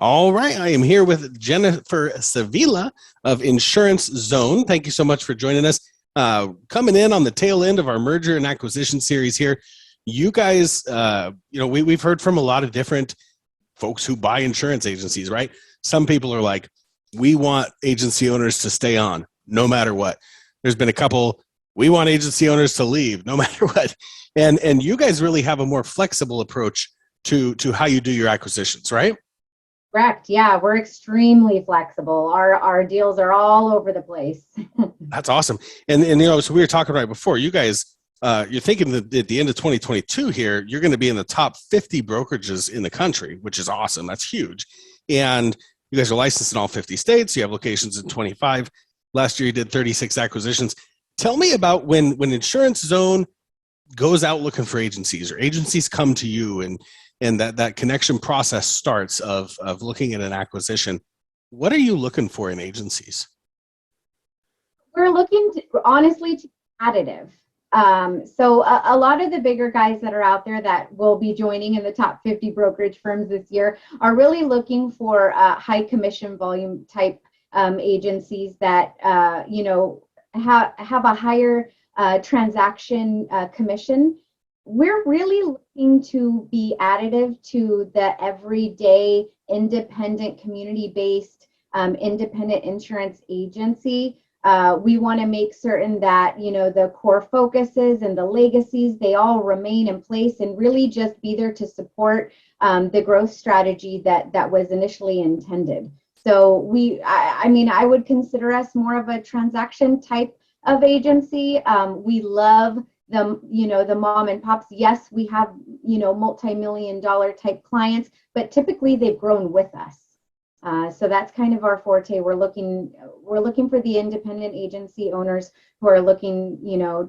All right. I am here with Jennifer Sevilla of Inszone. Thank you so much for joining us. Coming in on the tail end of our merger and acquisition series here. You guys, we've heard from a lot of different folks who buy insurance agencies, right? Some people are like, we want agency owners to stay on no matter what. There's been a couple, we want agency owners to leave no matter what. And you guys really have a more flexible approach to how you do your acquisitions, right? Correct. Yeah, we're extremely flexible. Our deals are all over the place. That's awesome. And so we were talking right before, you guys, you're thinking that at the end of 2022 here, you're going to be in the top 50 brokerages in the country, which is awesome. That's huge. And you guys are licensed in all 50 states. You have locations in 25. Last year you did 36 acquisitions. Tell me about when Inszone goes out looking for agencies, or agencies come to you, and that connection process starts of looking at an acquisition. What are you looking for in agencies? We're looking to, honestly, to be additive. So a lot of the bigger guys that are out there that will be joining in the top 50 brokerage firms this year are really looking for high commission volume type agencies that have a higher transaction commission. We're really looking to be additive to the everyday independent community-based independent insurance agency. We want to make certain that, the core focuses and the legacies, they all remain in place and really just be there to support the growth strategy that was initially intended. So I would consider us more of a transaction type of agency. We love the mom and pops. Yes, we have, multi-million dollar type clients, but typically they've grown with us. So that's kind of our forte. We're looking for the independent agency owners who are looking,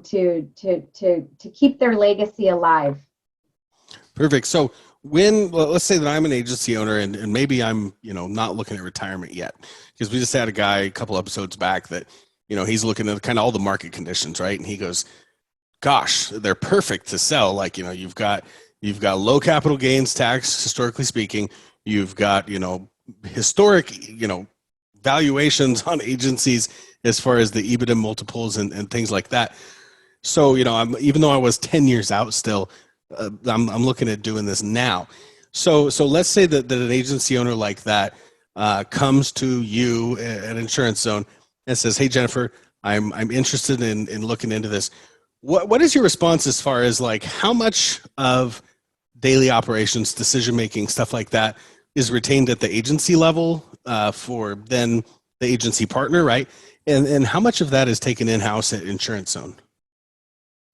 to keep their legacy alive. Perfect. So let's say that I'm an agency owner and maybe I'm, not looking at retirement yet, because we just had a guy a couple episodes back that, he's looking at kind of all the market conditions, right? And he goes, gosh, they're perfect to sell. Like, you've got low capital gains tax, historically speaking. You've got, historic, valuations on agencies as far as the EBITDA multiples and things like that. So, even though I was 10 years out still, I'm looking at doing this now. So let's say that an agency owner like that comes to you at Inszone and says, hey, Jennifer, I'm interested in looking into this. What is your response as far as like how much of daily operations, decision making, stuff like that is retained at the agency level for then the agency partner, right? And how much of that is taken in-house at Inszone?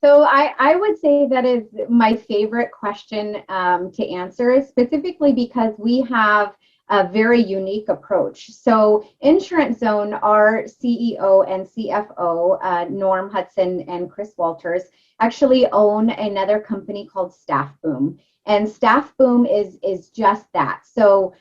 So I would say that is my favorite question to answer, specifically because we have a very unique approach. So Inszone, our CEO and CFO, Norm Hudson and Chris Walters, actually own another company called Staff Boom. And Staff Boom is just that. So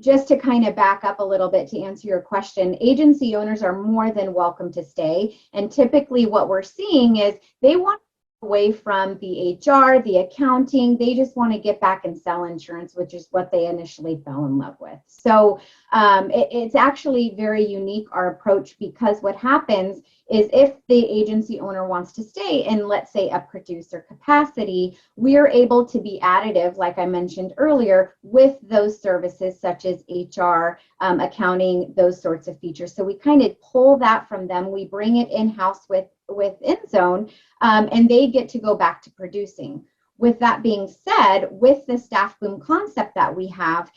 just to kind of back up a little bit to answer your question, agency owners are more than welcome to stay. And typically what we're seeing is they want away from the HR, the accounting. They just want to get back and sell insurance, which is what they initially fell in love with. So it's actually very unique, our approach, because what happens is if the agency owner wants to stay in, let's say, a producer capacity, we are able to be additive, like I mentioned earlier, with those services such as HR, accounting, those sorts of features. So we kind of pull that from them. We bring it in-house with Inszone, and they get to go back to producing. With that being said, with the Staff Boom concept that we have,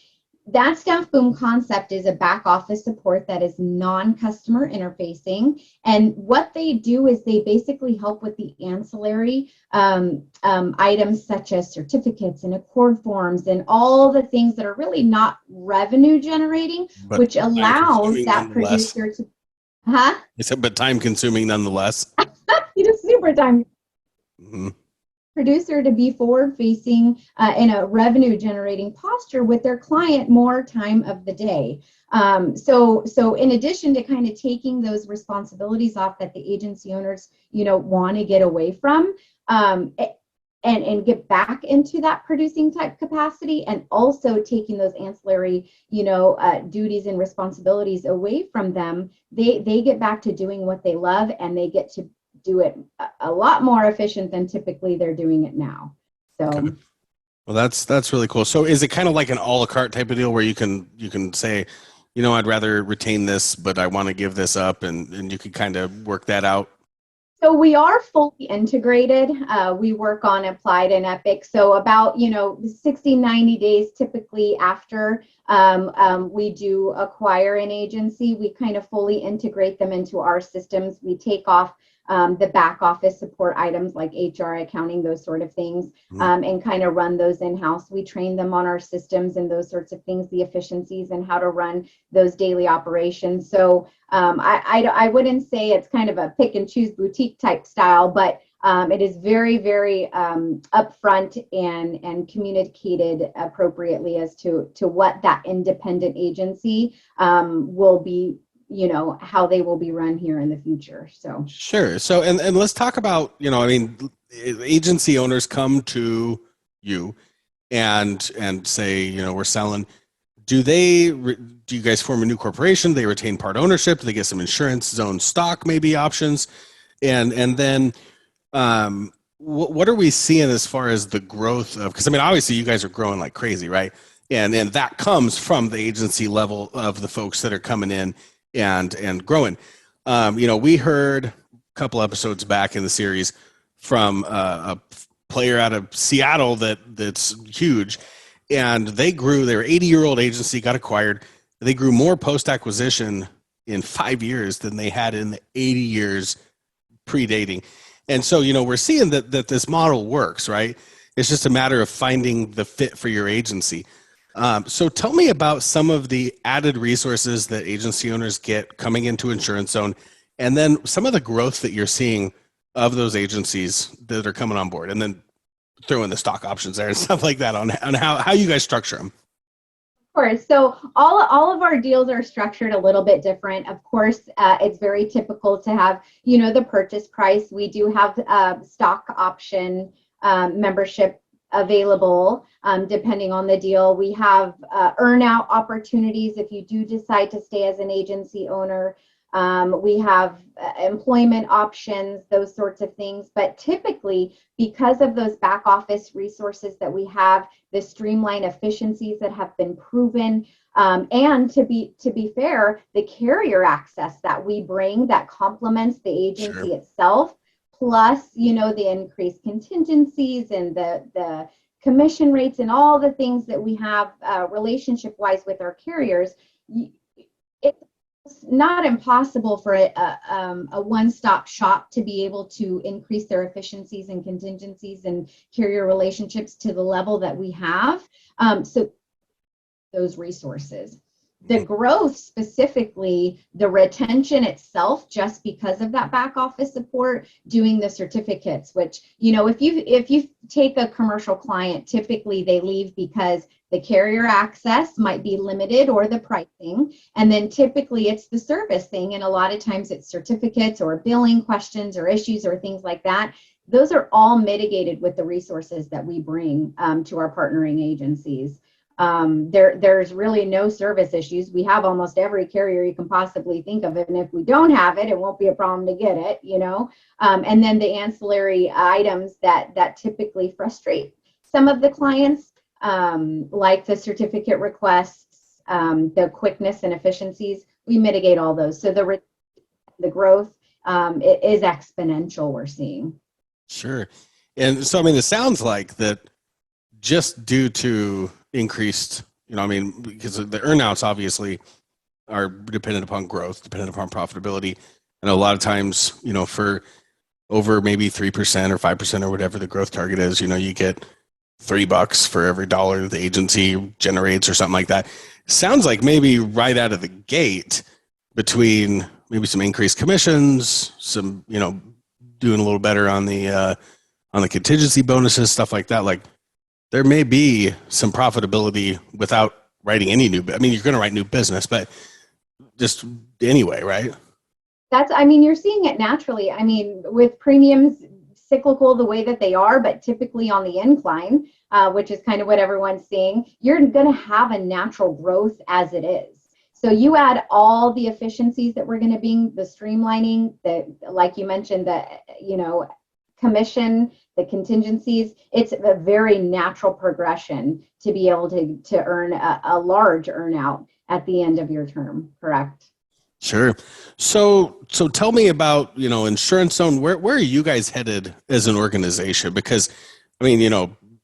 that Staff Boom concept is a back office support that is non-customer interfacing. And what they do is they basically help with the ancillary items such as certificates and accord forms and all the things that are really not revenue generating, but which allows that producer to, but time consuming nonetheless. Super time. Mm-hmm. Producer to be forward facing in a revenue generating posture with their client more time of the day. So in addition to kind of taking those responsibilities off that the agency owners, want to get away from, and get back into that producing type capacity, and also taking those ancillary, duties and responsibilities away from them, they get back to doing what they love, and they get to do it a lot more efficient than typically they're doing it now. So. Okay. Well, that's really cool. So is it kind of like an a la carte type of deal where you can say, I'd rather retain this, but I want to give this up, and you can kind of work that out? So we are fully integrated. We work on Applied and Epic. So about, 60, 90 days typically after we do acquire an agency, we kind of fully integrate them into our systems. We take off the back office support items like HR, accounting, those sort of things, and kind of run those in-house. We train them on our systems and those sorts of things, the efficiencies and how to run those daily operations. So I wouldn't say it's kind of a pick and choose boutique type style, but it is very, very upfront and communicated appropriately as to what that independent agency will be, how they will be run here in the future. So Sure. So and let's talk about, agency owners come to you and say, we're selling. Do you guys form a new corporation? They retain part ownership? Do they get some insurance zone stock maybe options? And then what are we seeing as far as the growth of, because obviously you guys are growing like crazy, right? And that comes from the agency level of the folks that are coming in and growing. We heard a couple episodes back in the series from a player out of Seattle that's huge, and they grew. They were 80-year-old agency, got acquired. They grew more post-acquisition in 5 years than they had in the 80 years predating. And so, we're seeing that this model works, right? It's just a matter of finding the fit for your agency. So tell me about some of the added resources that agency owners get coming into Insurance Zone, and then some of the growth that you're seeing of those agencies that are coming on board, and then throw in the stock options there and stuff like that on how you guys structure them. Of course. So all of our deals are structured a little bit different. Of course, it's very typical to have, the purchase price. We do have stock option membership available depending on the deal. We have earn-out opportunities if you do decide to stay as an agency owner. We have employment options, those sorts of things. But typically, because of those back office resources that we have, the streamlined efficiencies that have been proven, and to be fair, the carrier access that we bring that complements the agency itself, plus, the increased contingencies and the commission rates and all the things that we have relationship-wise with our carriers, it's not impossible for a one-stop shop to be able to increase their efficiencies and contingencies and carrier relationships to the level that we have. So those resources. The growth, specifically the retention itself, just because of that back office support, doing the certificates, which, if you take a commercial client, typically they leave because the carrier access might be limited or the pricing. And then typically it's the service thing. And a lot of times it's certificates or billing questions or issues or things like that. Those are all mitigated with the resources that we bring to our partnering agencies. There's really no service issues. We have almost every carrier you can possibly think of, and if we don't have it, it won't be a problem to get it, and then the ancillary items that typically frustrate some of the clients, like the certificate requests, the quickness and efficiencies, we mitigate all those. So the growth it is exponential, we're seeing. Sure. And so, it sounds like that just due to increased, because the earnouts obviously are dependent upon growth, dependent upon profitability. And a lot of times, for over maybe 3% or 5% or whatever the growth target is, you get $3 for every dollar the agency generates or something like that. Sounds like maybe right out of the gate, between maybe some increased commissions, some, doing a little better on the contingency bonuses, stuff like that. Like, there may be some profitability without writing any new. You're going to write new business, but just anyway, right? You're seeing it naturally. With premiums cyclical the way that they are, but typically on the incline, which is kind of what everyone's seeing, you're going to have a natural growth as it is. So you add all the efficiencies that we're going to be, the streamlining, the, like you mentioned, the, commission, the contingencies, it's a very natural progression to be able to earn a large earnout at the end of your term, correct? Sure. So tell me about, Inszone. Where are you guys headed as an organization? Because, I mean,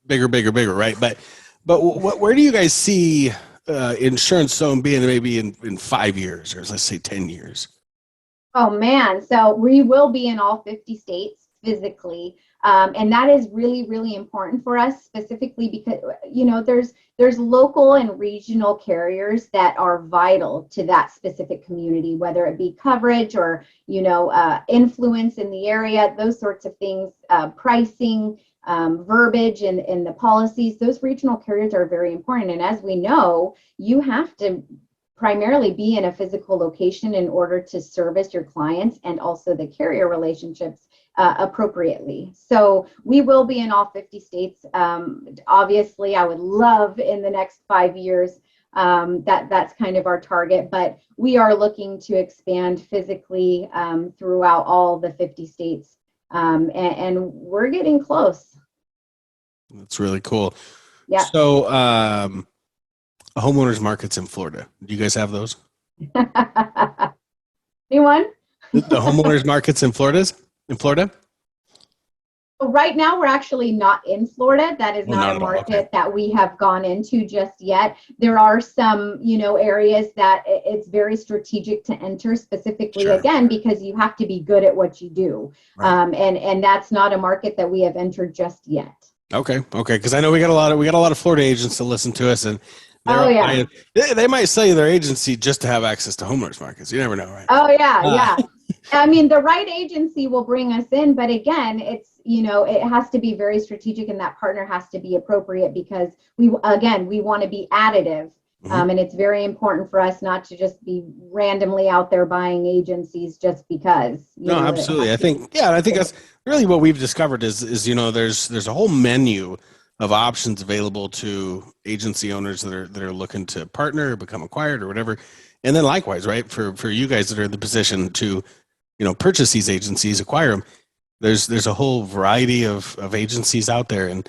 bigger, right? But where do you guys see Inszone being maybe in 5 years, or let's say 10 years? Oh man, so we will be in all 50 states physically. And that is really, really important for us, specifically because, there's local and regional carriers that are vital to that specific community, whether it be coverage or, influence in the area, those sorts of things, pricing, verbiage and the policies. Those regional carriers are very important. And as we know, you have to primarily be in a physical location in order to service your clients and also the carrier relationships appropriately. So we will be in all 50 states. Obviously, I would love in the next 5 years that's kind of our target, but we are looking to expand physically throughout all the 50 states, and we're getting close. That's really cool. Yeah. So, homeowners markets in Florida. Do you guys have those? Anyone? The homeowners markets in Florida? Right now, we're actually not in Florida. That is not a market that we have gone into just yet. There are some, areas that it's very strategic to enter specifically, again, because you have to be good at what you do. Right. And that's not a market that we have entered just yet. Okay. Because I know we got a lot of Florida agents to listen to us, and they might sell you their agency just to have access to homeowners markets. You never know, right? Oh yeah. I mean, the right agency will bring us in, but again, it's, it has to be very strategic, and that partner has to be appropriate because we want to be additive. Mm-hmm. And it's very important for us not to just be randomly out there buying agencies just because. No, absolutely. I think that's really what we've discovered is there's a whole menu of options available to agency owners that are looking to partner or become acquired or whatever. And then likewise, right, for you guys that are in the position to, purchase these agencies, acquire them, there's a whole variety of agencies out there. And,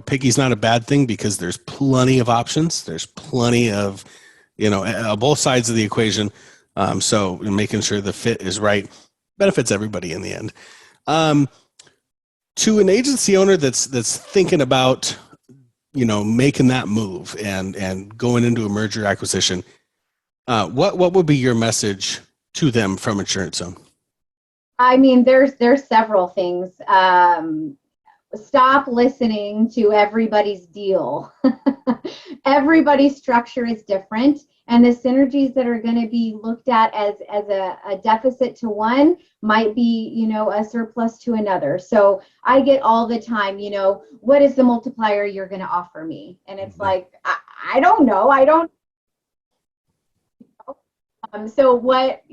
picky's not a bad thing because there's plenty of options. There's plenty of, both sides of the equation. So making sure the fit is right benefits everybody in the end. To an agency owner that's thinking about, making that move and going into a merger acquisition, what would be your message to them from Inszone? I mean, there's several things. Stop listening to everybody's deal. Everybody's structure is different, and the synergies that are going to be looked at as a deficit to one might be, a surplus to another. So I get all the time, what is the multiplier you're going to offer me? And it's like, I don't know. So what,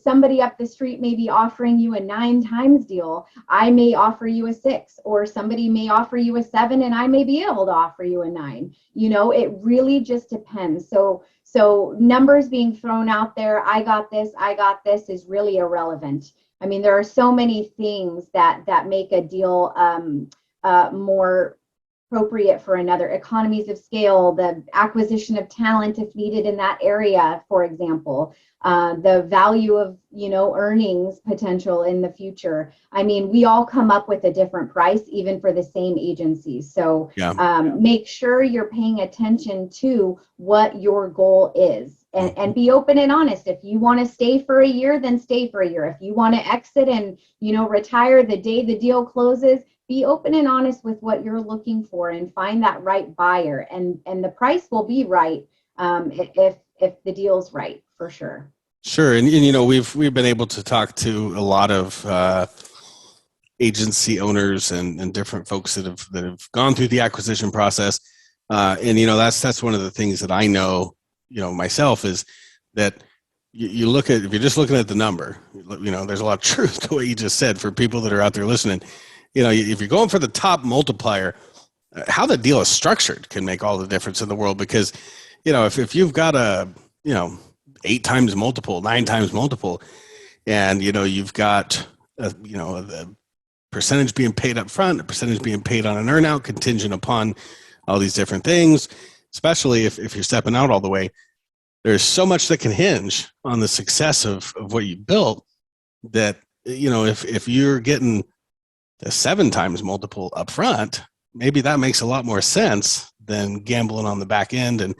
somebody up the street may be offering you a 9 times deal. I may offer you a 6, or somebody may offer you a 7, and I may be able to offer you a 9. It really just depends. So numbers being thrown out there, I got this is really irrelevant. I mean, there are so many things that make a deal more appropriate for another. Economies of scale, the acquisition of talent if needed in that area, for example, the value of, earnings potential in the future. I mean, we all come up with a different price, even for the same agencies. So make sure you're paying attention to what your goal is. And be open and honest. If you want to stay for a year, then stay for a year. If you want to exit and, retire the day the deal closes, be open and honest with what you're looking for and find that right buyer. And the price will be right if the deal's right, for sure. Sure. And we've been able to talk to a lot of agency owners and different folks that have gone through the acquisition process. And that's one of the things that I know, myself, is that you look at, if you're just looking at the number, there's a lot of truth to what you just said for people that are out there listening. If you're going for the top multiplier, how the deal is structured can make all the difference in the world. Because, if you've got a, 8 times multiple, 9 times multiple, and, you've got, the percentage being paid up front, a percentage being paid on an earnout contingent upon all these different things, especially if you're stepping out all the way, there's so much that can hinge on the success of what you built that, if you're getting the 7 times multiple up front, maybe that makes a lot more sense than gambling on the back end. And,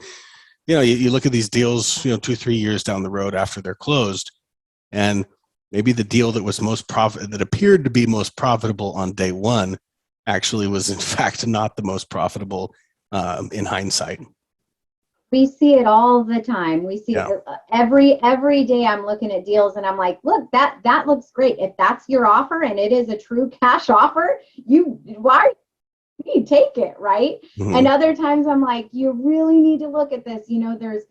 you look at these deals, 2-3 years down the road after they're closed, and maybe the deal that was that appeared to be most profitable on day one actually was in fact not the most profitable in hindsight. We see it all the time. We see Yeah. every day. I'm looking at deals and I'm like, look, that looks great. If that's your offer and it is a true cash offer, why you take it, right? Mm-hmm. And other times I'm like, you really need to look at this. There's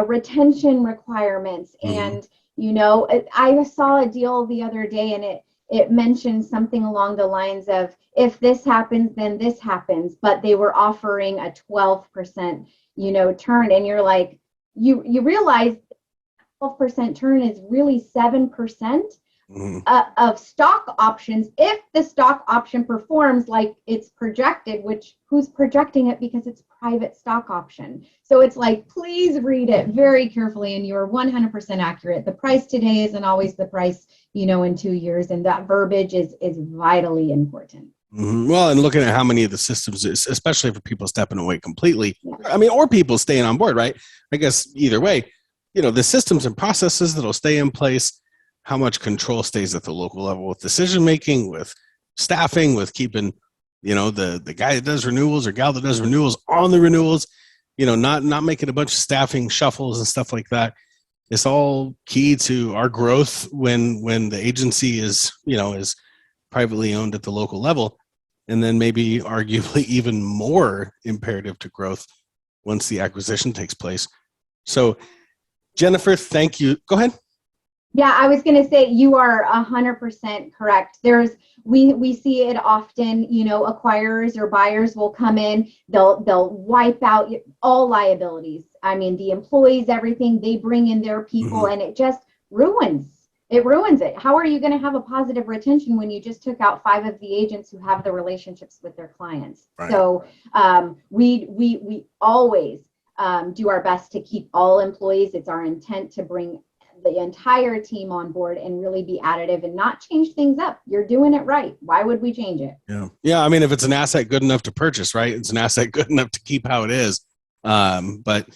retention requirements, Mm-hmm. and I saw a deal the other day, and it mentioned something along the lines of, if this happens, then this happens, but they were offering a 12%, turn, and you're like, you realize 12% turn is really 7% Mm-hmm. of stock options if the stock option performs like it's projected, which who's projecting it, because it's private stock option. So it's like, please read it very carefully, and you're 100% accurate. The price today isn't always the price, in 2 years, and that verbiage is vitally important. Mm-hmm. Well, and looking at how many of the systems, especially for people stepping away completely, or people staying on board, right? I guess either way, the systems and processes that'll stay in place, how much control stays at the local level with decision making, with staffing, with keeping, the guy that does renewals or gal that does renewals on the renewals, not making a bunch of staffing shuffles and stuff like that. It's all key to our growth when the agency is privately owned at the local level, and then maybe arguably even more imperative to growth once the acquisition takes place. So, Jennifer, thank you. Go ahead. Yeah, I was going to say you are 100% correct. We see it often. Acquirers or buyers will come in. They'll wipe out all liabilities. I mean, the employees, everything. They bring in their people, Mm-hmm. and it just ruins. It ruins it. How are you going to have a positive retention when you just took out 5 of the agents who have the relationships with their clients? Right. So we always do our best to keep all employees. It's our intent to bring the entire team on board and really be additive and not change things up. You're doing it right. Why would we change it? Yeah. I mean, if it's an asset good enough to purchase, right? It's an asset good enough to keep how it is. But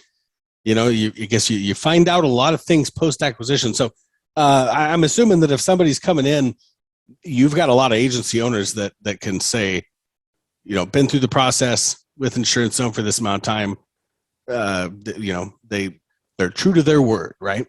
I guess you find out a lot of things post acquisition. So I'm assuming that if somebody's coming in, you've got a lot of agency owners that can say, been through the process with Inszone for this amount of time. They're true to their word, right?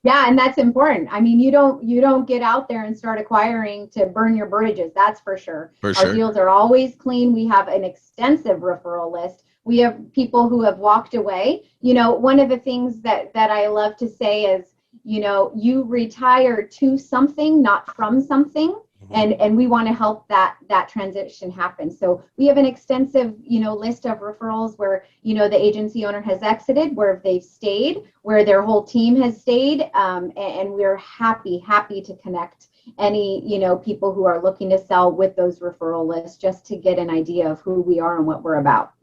Yeah, and that's important. I mean, you don't get out there and start acquiring to burn your bridges. That's for sure. Our deals are always clean. We have an extensive referral list. We have people who have walked away. One of the things that I love to say is, you retire to something, not from something. And we want to help that transition happen. So we have an extensive, list of referrals where, the agency owner has exited, where they've stayed, where their whole team has stayed. And we're happy to connect any, people who are looking to sell with those referral lists, just to get an idea of who we are and what we're about.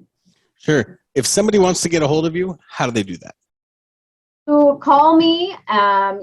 Sure. If somebody wants to get a hold of you, how do they do that? You call me,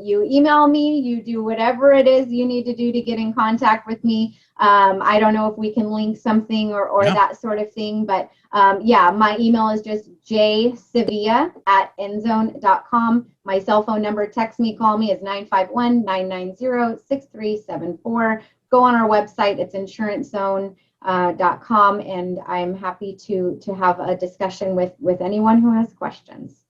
you email me, you do whatever it is you need to do to get in contact with me. I don't know if we can link something or that sort of thing, but my email is just jsevilla@inszone.com. My cell phone number, text me, call me, is 951-990-6374. Go on our website, it's insurancezone.com, and I'm happy to have a discussion with anyone who has questions.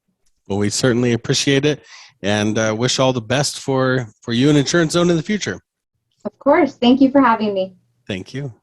Well, we certainly appreciate it, and wish all the best for you and Inszone in the future. Of course. Thank you for having me. Thank you.